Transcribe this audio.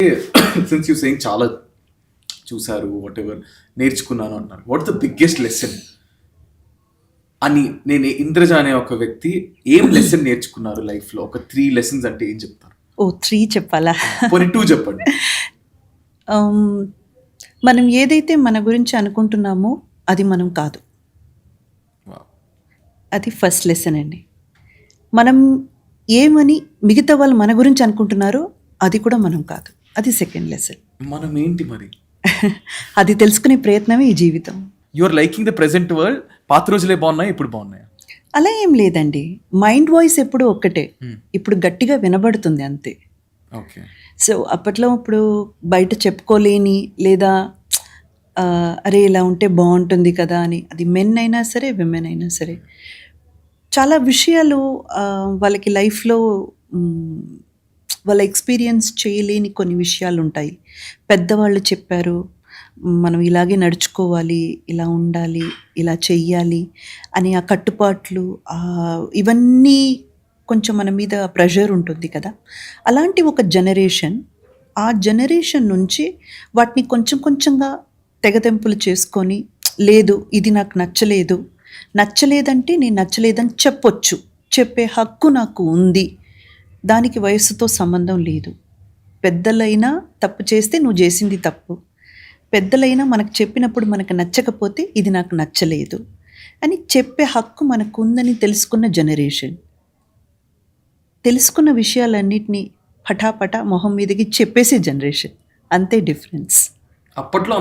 Since you saying చాలా చూసారు, what ever నేర్చుకున్నాను అంటున్నారు, వాట్ ద బిగ్గెస్ట్ లెసన్ అని నేను ఇంద్రజ అనే ఒక వ్యక్తి ఏం లెసన్ నేర్చుకున్నారు లైఫ్లో? ఒక 3 lessons అంటే ఏం చెప్తారు? 3 చెప్పాలా? పోనీ 2 చెప్పండి. మనం ఏదైతే మన గురించి అనుకుంటున్నామో అది మనం కాదు. అది ఫస్ట్ లెసన్ అండి. మనం ఏమని మిగతా వాళ్ళు మన గురించి అనుకుంటున్నారో అది కూడా మనం కాదు. అది సెకండ్ లెసన్. మనం ఏంటి మరి? అది తెలుసుకునే ప్రయత్నమే ఈ జీవితం. You are liking the present world. పాత రోజులే బాగున్నాయి, ఇప్పుడు బాగున్నాయా? అలా ఏం లేదండి. మైండ్ వాయిస్ ఎప్పుడు ఒక్కటే, ఇప్పుడు గట్టిగా వినబడుతుంది అంతే. ఓకే. సో అప్పట్లో ఇప్పుడు బయట చెప్పుకోలేని లేదా అరే ఇలా ఉంటే బాగుంటుంది కదా అని, అది మెన్ అయినా సరే విమెన్ అయినా సరే చాలా విషయాలు వాళ్ళకి లైఫ్లో వాళ్ళ ఎక్స్పీరియన్స్ చేయలేని కొన్ని విషయాలు ఉంటాయి. పెద్దవాళ్ళు చెప్పారు మనం ఇలాగే నడుచుకోవాలి, ఇలా ఉండాలి, ఇలా చెయ్యాలి అని ఆ కట్టుబాట్లు ఇవన్నీ కొంచెం మన మీద ప్రెషర్ ఉంటుంది కదా. అలాంటి ఒక జనరేషన్, ఆ జనరేషన్ నుంచి వాటిని కొంచెం కొంచెంగా తెగతెంపులు చేసుకొని, లేదు ఇది నాకు నచ్చలేదంటే నేను నచ్చలేదని చెప్పొచ్చు, చెప్పే హక్కు నాకు ఉంది, దానికి వయస్సుతో సంబంధం లేదు. పెద్దలైనా తప్పు చేస్తే నువ్వు చేసింది తప్పు, పెద్దలైనా మనకు చెప్పినప్పుడు మనకు నచ్చకపోతే ఇది నాకు నచ్చలేదు అని చెప్పే హక్కు మనకు ఉందని తెలుసుకున్న జనరేషన్. తెలుసుకున్న విషయాలన్నిటినీ పటాపటా మొహం మీదకి చెప్పేసే జనరేషన్. అంతే డిఫరెన్స్. అప్పట్లో